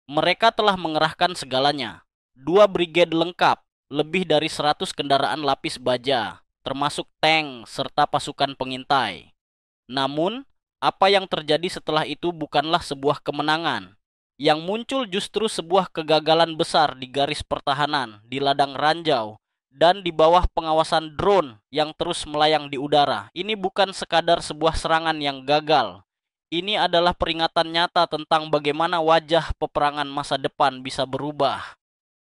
Mereka telah mengerahkan segalanya. 2 brigade lengkap, lebih dari 100 kendaraan lapis baja, termasuk tank serta pasukan pengintai. Namun, apa yang terjadi setelah itu bukanlah sebuah kemenangan. Yang muncul justru sebuah kegagalan besar di garis pertahanan, di ladang ranjau, dan di bawah pengawasan drone yang terus melayang di udara. Ini bukan sekadar sebuah serangan yang gagal. Ini adalah peringatan nyata tentang bagaimana wajah peperangan masa depan bisa berubah.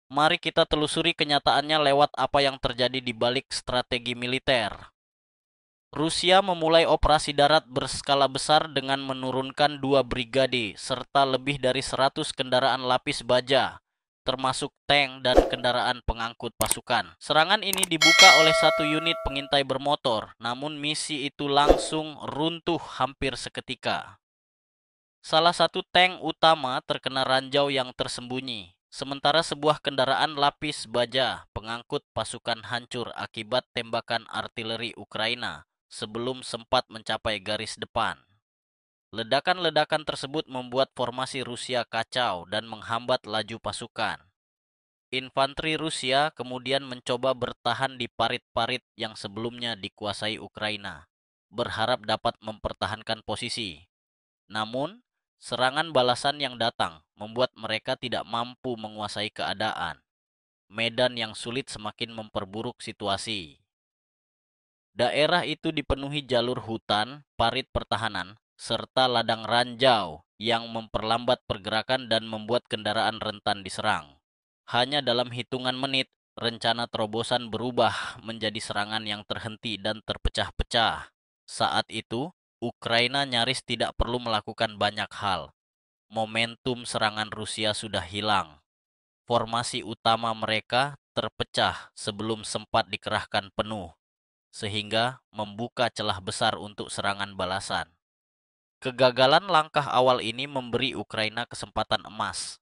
Mari kita telusuri kenyataannya lewat apa yang terjadi di balik strategi militer. Rusia memulai operasi darat berskala besar dengan menurunkan 2 brigade serta lebih dari 100 kendaraan lapis baja, termasuk tank dan kendaraan pengangkut pasukan. Serangan ini dibuka oleh 1 unit pengintai bermotor, namun misi itu langsung runtuh hampir seketika. Salah satu tank utama terkena ranjau yang tersembunyi, sementara sebuah kendaraan lapis baja pengangkut pasukan hancur akibat tembakan artileri Ukraina sebelum sempat mencapai garis depan. Ledakan-ledakan tersebut membuat formasi Rusia kacau dan menghambat laju pasukan. Infanteri Rusia kemudian mencoba bertahan di parit-parit yang sebelumnya dikuasai Ukraina, berharap dapat mempertahankan posisi. Namun, serangan balasan yang datang membuat mereka tidak mampu menguasai keadaan. Medan yang sulit semakin memperburuk situasi. Daerah itu dipenuhi jalur hutan, parit pertahanan, serta ladang ranjau yang memperlambat pergerakan dan membuat kendaraan rentan diserang. Hanya dalam hitungan menit, rencana terobosan berubah menjadi serangan yang terhenti dan terpecah-pecah. Saat itu, Ukraina nyaris tidak perlu melakukan banyak hal. Momentum serangan Rusia sudah hilang. Formasi utama mereka terpecah sebelum sempat dikerahkan penuh, sehingga membuka celah besar untuk serangan balasan. Kegagalan langkah awal ini memberi Ukraina kesempatan emas.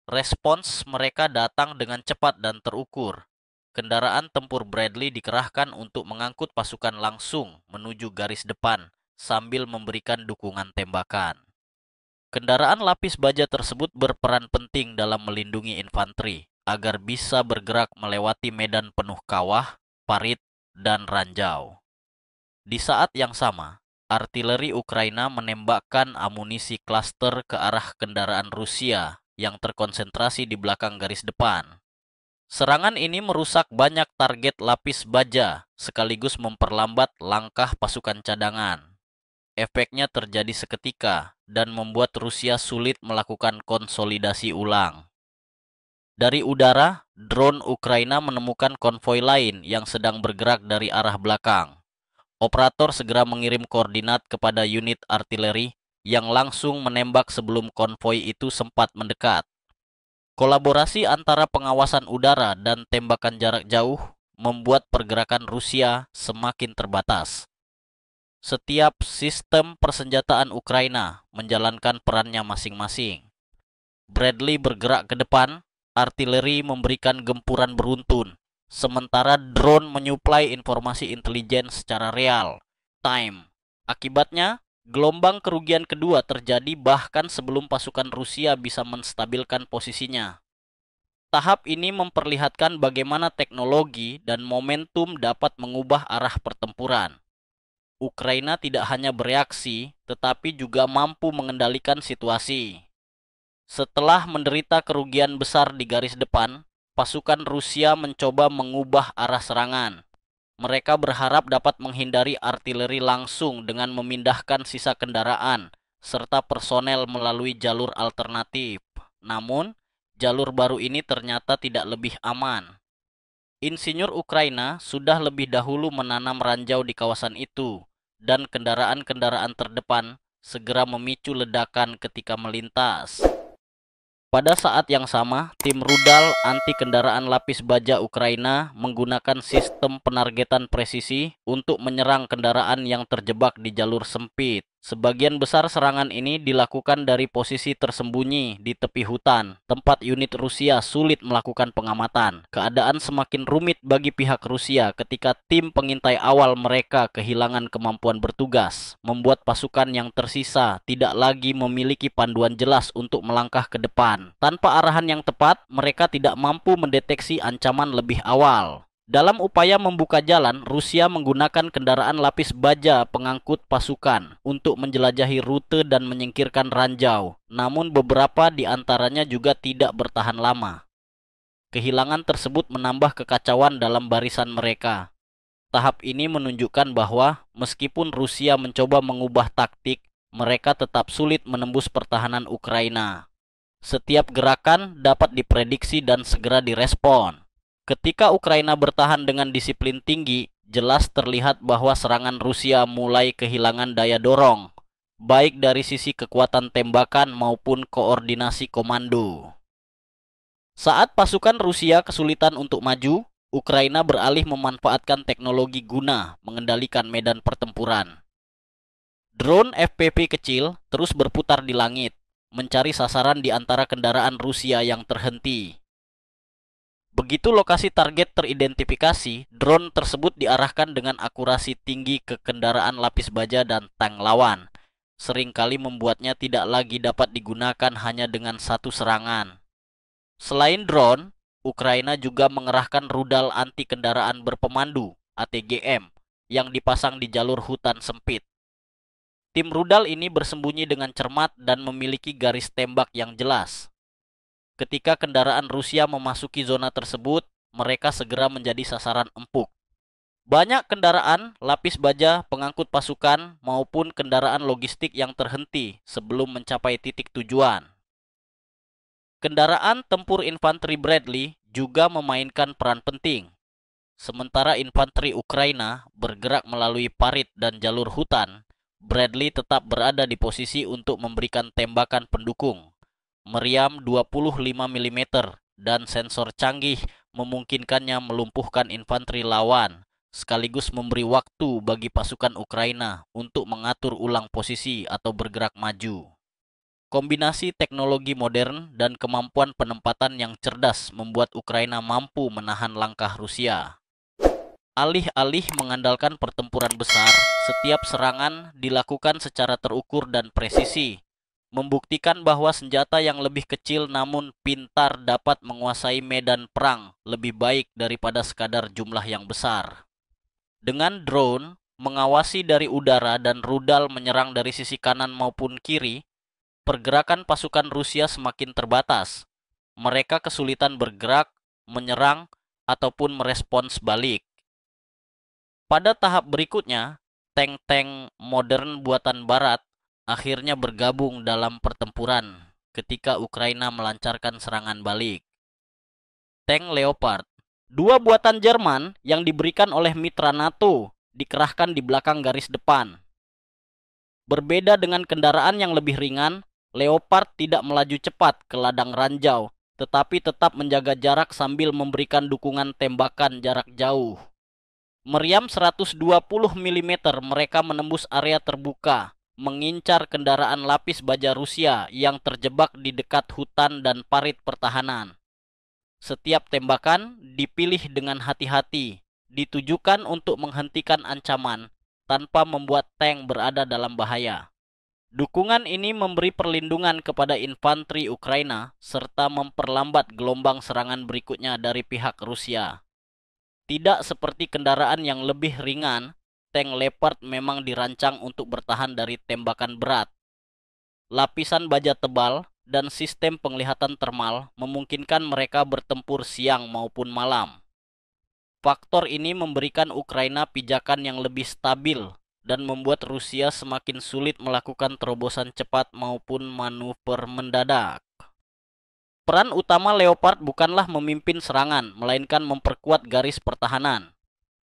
Respons mereka datang dengan cepat dan terukur. Kendaraan tempur Bradley dikerahkan untuk mengangkut pasukan langsung menuju garis depan sambil memberikan dukungan tembakan. Kendaraan lapis baja tersebut berperan penting dalam melindungi infanteri agar bisa bergerak melewati medan penuh kawah, parit, dan ranjau. Di saat yang sama, artileri Ukraina menembakkan amunisi klaster ke arah kendaraan Rusia yang terkonsentrasi di belakang garis depan. Serangan ini merusak banyak target lapis baja sekaligus memperlambat langkah pasukan cadangan. Efeknya terjadi seketika dan membuat Rusia sulit melakukan konsolidasi ulang. Dari udara, drone Ukraina menemukan konvoi lain yang sedang bergerak dari arah belakang. Operator segera mengirim koordinat kepada unit artileri yang langsung menembak sebelum konvoi itu sempat mendekat. Kolaborasi antara pengawasan udara dan tembakan jarak jauh membuat pergerakan Rusia semakin terbatas. Setiap sistem persenjataan Ukraina menjalankan perannya masing-masing. Bradley bergerak ke depan, artileri memberikan gempuran beruntun, sementara drone menyuplai informasi intelijen secara real time. Akibatnya, gelombang kerugian kedua terjadi bahkan sebelum pasukan Rusia bisa menstabilkan posisinya. Tahap ini memperlihatkan bagaimana teknologi dan momentum dapat mengubah arah pertempuran. Ukraina tidak hanya bereaksi, tetapi juga mampu mengendalikan situasi. Setelah menderita kerugian besar di garis depan, pasukan Rusia mencoba mengubah arah serangan. Mereka berharap dapat menghindari artileri langsung dengan memindahkan sisa kendaraan serta personel melalui jalur alternatif. Namun, jalur baru ini ternyata tidak lebih aman. Insinyur Ukraina sudah lebih dahulu menanam ranjau di kawasan itu, dan kendaraan-kendaraan terdepan segera memicu ledakan ketika melintas. Pada saat yang sama, tim rudal anti kendaraan lapis baja Ukraina menggunakan sistem penargetan presisi untuk menyerang kendaraan yang terjebak di jalur sempit. Sebagian besar serangan ini dilakukan dari posisi tersembunyi di tepi hutan, tempat unit Rusia sulit melakukan pengamatan. Keadaan semakin rumit bagi pihak Rusia ketika tim pengintai awal mereka kehilangan kemampuan bertugas, membuat pasukan yang tersisa tidak lagi memiliki panduan jelas untuk melangkah ke depan. Tanpa arahan yang tepat, mereka tidak mampu mendeteksi ancaman lebih awal. Dalam upaya membuka jalan, Rusia menggunakan kendaraan lapis baja pengangkut pasukan untuk menjelajahi rute dan menyingkirkan ranjau. Namun beberapa di antaranya juga tidak bertahan lama. Kehilangan tersebut menambah kekacauan dalam barisan mereka. Tahap ini menunjukkan bahwa meskipun Rusia mencoba mengubah taktik, mereka tetap sulit menembus pertahanan Ukraina. Setiap gerakan dapat diprediksi dan segera direspon. Ketika Ukraina bertahan dengan disiplin tinggi, jelas terlihat bahwa serangan Rusia mulai kehilangan daya dorong, baik dari sisi kekuatan tembakan maupun koordinasi komando. Saat pasukan Rusia kesulitan untuk maju, Ukraina beralih memanfaatkan teknologi guna mengendalikan medan pertempuran. Drone FPV kecil terus berputar di langit, mencari sasaran di antara kendaraan Rusia yang terhenti. Begitu lokasi target teridentifikasi, drone tersebut diarahkan dengan akurasi tinggi ke kendaraan lapis baja dan tank lawan. Seringkali membuatnya tidak lagi dapat digunakan hanya dengan satu serangan. Selain drone, Ukraina juga mengerahkan rudal anti kendaraan berpemandu (ATGM) yang dipasang di jalur hutan sempit. Tim rudal ini bersembunyi dengan cermat dan memiliki garis tembak yang jelas. Ketika kendaraan Rusia memasuki zona tersebut, mereka segera menjadi sasaran empuk. Banyak kendaraan, lapis baja, pengangkut pasukan, maupun kendaraan logistik yang terhenti sebelum mencapai titik tujuan. Kendaraan tempur infanteri Bradley juga memainkan peran penting. Sementara infanteri Ukraina bergerak melalui parit dan jalur hutan, Bradley tetap berada di posisi untuk memberikan tembakan pendukung. Meriam 25 mm dan sensor canggih memungkinkannya melumpuhkan infanteri lawan, sekaligus memberi waktu bagi pasukan Ukraina untuk mengatur ulang posisi atau bergerak maju. Kombinasi teknologi modern dan kemampuan penempatan yang cerdas membuat Ukraina mampu menahan langkah Rusia. Alih-alih mengandalkan pertempuran besar, setiap serangan dilakukan secara terukur dan presisi, membuktikan bahwa senjata yang lebih kecil namun pintar dapat menguasai medan perang lebih baik daripada sekadar jumlah yang besar. Dengan drone mengawasi dari udara dan rudal menyerang dari sisi kanan maupun kiri, pergerakan pasukan Rusia semakin terbatas. Mereka kesulitan bergerak, menyerang, ataupun merespons balik. Pada tahap berikutnya, tank-tank modern buatan Barat akhirnya bergabung dalam pertempuran ketika Ukraina melancarkan serangan balik. Tank Leopard, dua buatan Jerman yang diberikan oleh mitra NATO, dikerahkan di belakang garis depan. Berbeda dengan kendaraan yang lebih ringan, Leopard tidak melaju cepat ke ladang ranjau, tetapi tetap menjaga jarak sambil memberikan dukungan tembakan jarak jauh. Meriam 120 mm mereka menembus area terbuka, mengincar kendaraan lapis baja Rusia yang terjebak di dekat hutan dan parit pertahanan. Setiap tembakan dipilih dengan hati-hati, ditujukan untuk menghentikan ancaman tanpa membuat tank berada dalam bahaya. Dukungan ini memberi perlindungan kepada infanteri Ukraina serta memperlambat gelombang serangan berikutnya dari pihak Rusia. Tidak seperti kendaraan yang lebih ringan, tank Leopard memang dirancang untuk bertahan dari tembakan berat. Lapisan baja tebal dan sistem penglihatan termal memungkinkan mereka bertempur siang maupun malam. Faktor ini memberikan Ukraina pijakan yang lebih stabil dan membuat Rusia semakin sulit melakukan terobosan cepat maupun manuver mendadak. Peran utama Leopard bukanlah memimpin serangan, melainkan memperkuat garis pertahanan.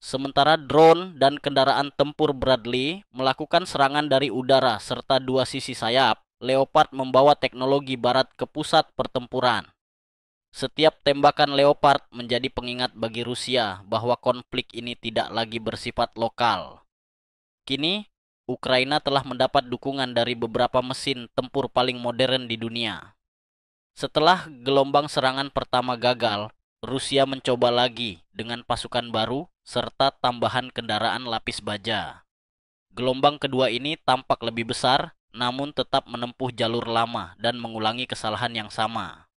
Sementara drone dan kendaraan tempur Bradley melakukan serangan dari udara serta dua sisi sayap, Leopard membawa teknologi barat ke pusat pertempuran. Setiap tembakan Leopard menjadi pengingat bagi Rusia bahwa konflik ini tidak lagi bersifat lokal. Kini, Ukraina telah mendapat dukungan dari beberapa mesin tempur paling modern di dunia. Setelah gelombang serangan pertama gagal, Rusia mencoba lagi dengan pasukan baru serta tambahan kendaraan lapis baja. Gelombang kedua ini tampak lebih besar, namun tetap menempuh jalur lama dan mengulangi kesalahan yang sama.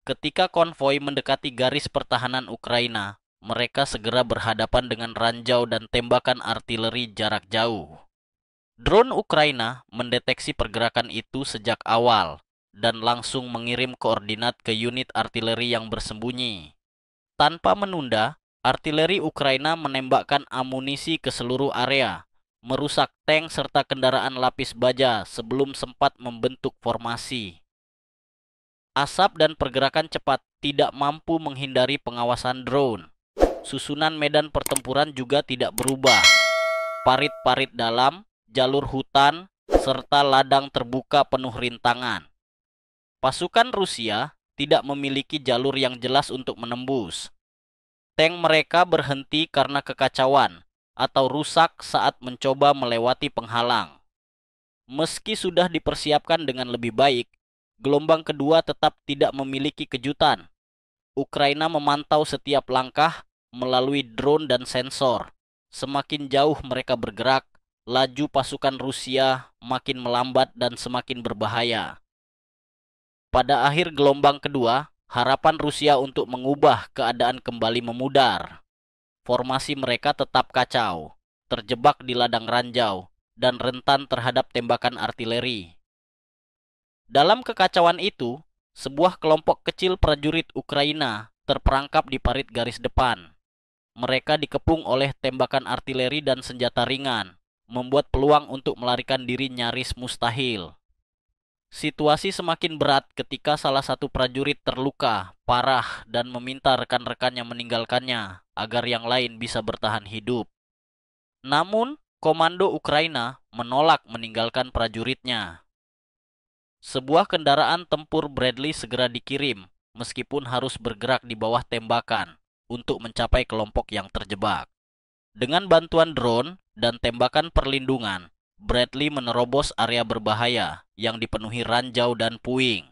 Ketika konvoi mendekati garis pertahanan Ukraina, mereka segera berhadapan dengan ranjau dan tembakan artileri jarak jauh. Drone Ukraina mendeteksi pergerakan itu sejak awal dan langsung mengirim koordinat ke unit artileri yang bersembunyi. Tanpa menunda, artileri Ukraina menembakkan amunisi ke seluruh area, merusak tank serta kendaraan lapis baja sebelum sempat membentuk formasi. Asap dan pergerakan cepat tidak mampu menghindari pengawasan drone. Susunan medan pertempuran juga tidak berubah. Parit-parit dalam, jalur hutan, serta ladang terbuka penuh rintangan. Pasukan Rusia tidak memiliki jalur yang jelas untuk menembus. Tank mereka berhenti karena kekacauan atau rusak saat mencoba melewati penghalang. Meski sudah dipersiapkan dengan lebih baik, gelombang kedua tetap tidak memiliki kejutan. Ukraina memantau setiap langkah melalui drone dan sensor. Semakin jauh mereka bergerak, laju pasukan Rusia makin melambat dan semakin berbahaya. Pada akhir gelombang kedua, harapan Rusia untuk mengubah keadaan kembali memudar. Formasi mereka tetap kacau, terjebak di ladang ranjau, dan rentan terhadap tembakan artileri. Dalam kekacauan itu, sebuah kelompok kecil prajurit Ukraina terperangkap di parit garis depan. Mereka dikepung oleh tembakan artileri dan senjata ringan, membuat peluang untuk melarikan diri nyaris mustahil. Situasi semakin berat ketika salah satu prajurit terluka parah dan meminta rekan-rekannya meninggalkannya agar yang lain bisa bertahan hidup. Namun, komando Ukraina menolak meninggalkan prajuritnya. Sebuah kendaraan tempur Bradley segera dikirim, meskipun harus bergerak di bawah tembakan untuk mencapai kelompok yang terjebak. Dengan bantuan drone dan tembakan perlindungan, Bradley menerobos area berbahaya yang dipenuhi ranjau dan puing.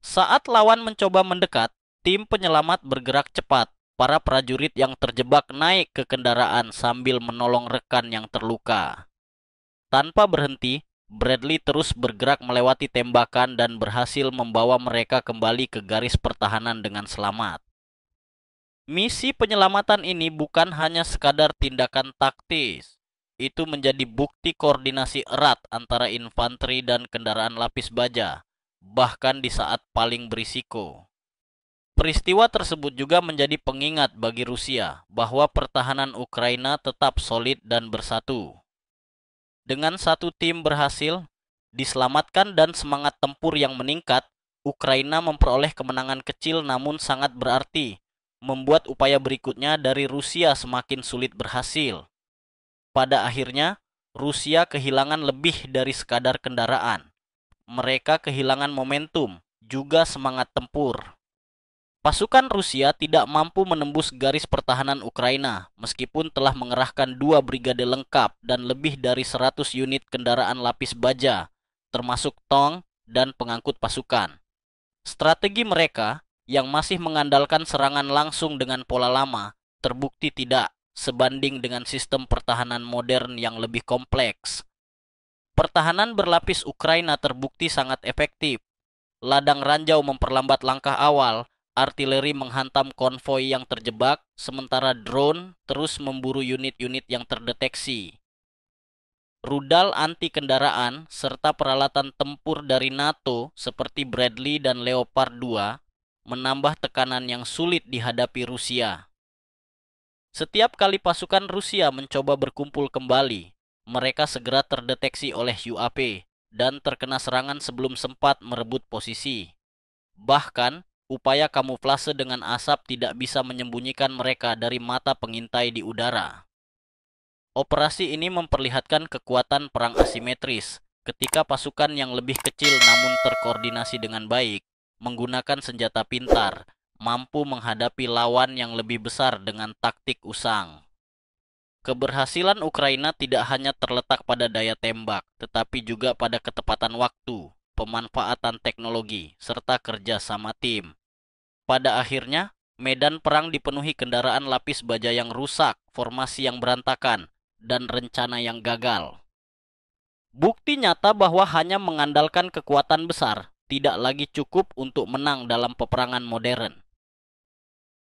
Saat lawan mencoba mendekat, tim penyelamat bergerak cepat. Para prajurit yang terjebak naik ke kendaraan sambil menolong rekan yang terluka. Tanpa berhenti, Bradley terus bergerak melewati tembakan dan berhasil membawa mereka kembali ke garis pertahanan dengan selamat. Misi penyelamatan ini bukan hanya sekadar tindakan taktis. Itu menjadi bukti koordinasi erat antara infanteri dan kendaraan lapis baja, bahkan di saat paling berisiko. Peristiwa tersebut juga menjadi pengingat bagi Rusia bahwa pertahanan Ukraina tetap solid dan bersatu. Dengan satu tim berhasil diselamatkan dan semangat tempur yang meningkat, Ukraina memperoleh kemenangan kecil namun sangat berarti, membuat upaya berikutnya dari Rusia semakin sulit berhasil. Pada akhirnya, Rusia kehilangan lebih dari sekadar kendaraan. Mereka kehilangan momentum, juga semangat tempur. Pasukan Rusia tidak mampu menembus garis pertahanan Ukraina, meskipun telah mengerahkan 2 brigade lengkap dan lebih dari 100 unit kendaraan lapis baja, termasuk tank dan pengangkut pasukan. Strategi mereka, yang masih mengandalkan serangan langsung dengan pola lama, terbukti tidak sebanding dengan sistem pertahanan modern yang lebih kompleks. Pertahanan berlapis Ukraina terbukti sangat efektif. Ladang ranjau memperlambat langkah awal, artileri menghantam konvoi yang terjebak, sementara drone terus memburu unit-unit yang terdeteksi. Rudal anti kendaraan serta peralatan tempur dari NATO seperti Bradley dan Leopard 2 menambah tekanan yang sulit dihadapi Rusia. Setiap kali pasukan Rusia mencoba berkumpul kembali, mereka segera terdeteksi oleh UAP dan terkena serangan sebelum sempat merebut posisi. Bahkan, upaya kamuflase dengan asap tidak bisa menyembunyikan mereka dari mata pengintai di udara. Operasi ini memperlihatkan kekuatan perang asimetris ketika pasukan yang lebih kecil namun terkoordinasi dengan baik, menggunakan senjata pintar, mampu menghadapi lawan yang lebih besar dengan taktik usang. Keberhasilan Ukraina tidak hanya terletak pada daya tembak, tetapi juga pada ketepatan waktu, pemanfaatan teknologi, serta kerja sama tim. Pada akhirnya, medan perang dipenuhi kendaraan lapis baja yang rusak, formasi yang berantakan, dan rencana yang gagal. Bukti nyata bahwa hanya mengandalkan kekuatan besar tidak lagi cukup untuk menang dalam peperangan modern.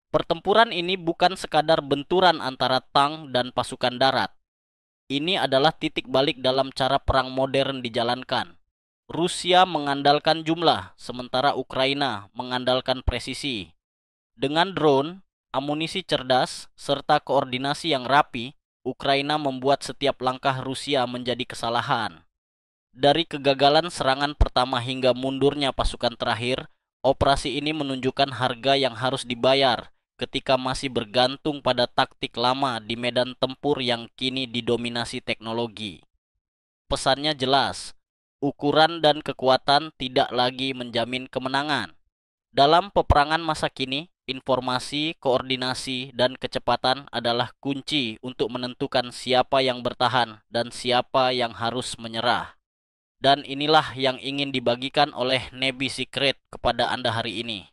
Pertempuran ini bukan sekadar benturan antara tank dan pasukan darat. Ini adalah titik balik dalam cara perang modern dijalankan. Rusia mengandalkan jumlah, sementara Ukraina mengandalkan presisi. Dengan drone, amunisi cerdas, serta koordinasi yang rapi, Ukraina membuat setiap langkah Rusia menjadi kesalahan. Dari kegagalan serangan pertama hingga mundurnya pasukan terakhir, operasi ini menunjukkan harga yang harus dibayar ketika masih bergantung pada taktik lama di medan tempur yang kini didominasi teknologi. Pesannya jelas, ukuran dan kekuatan tidak lagi menjamin kemenangan. Dalam peperangan masa kini, informasi, koordinasi, dan kecepatan adalah kunci untuk menentukan siapa yang bertahan dan siapa yang harus menyerah. Dan inilah yang ingin dibagikan oleh Navy Secret kepada Anda hari ini.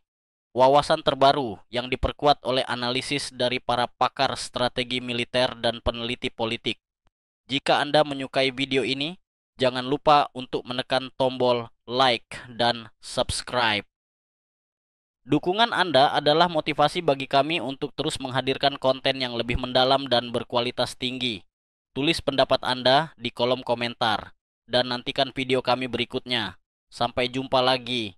Wawasan terbaru yang diperkuat oleh analisis dari para pakar strategi militer dan peneliti politik. Jika Anda menyukai video ini, jangan lupa untuk menekan tombol like dan subscribe. Dukungan Anda adalah motivasi bagi kami untuk terus menghadirkan konten yang lebih mendalam dan berkualitas tinggi. Tulis pendapat Anda di kolom komentar, dan nantikan video kami berikutnya. Sampai jumpa lagi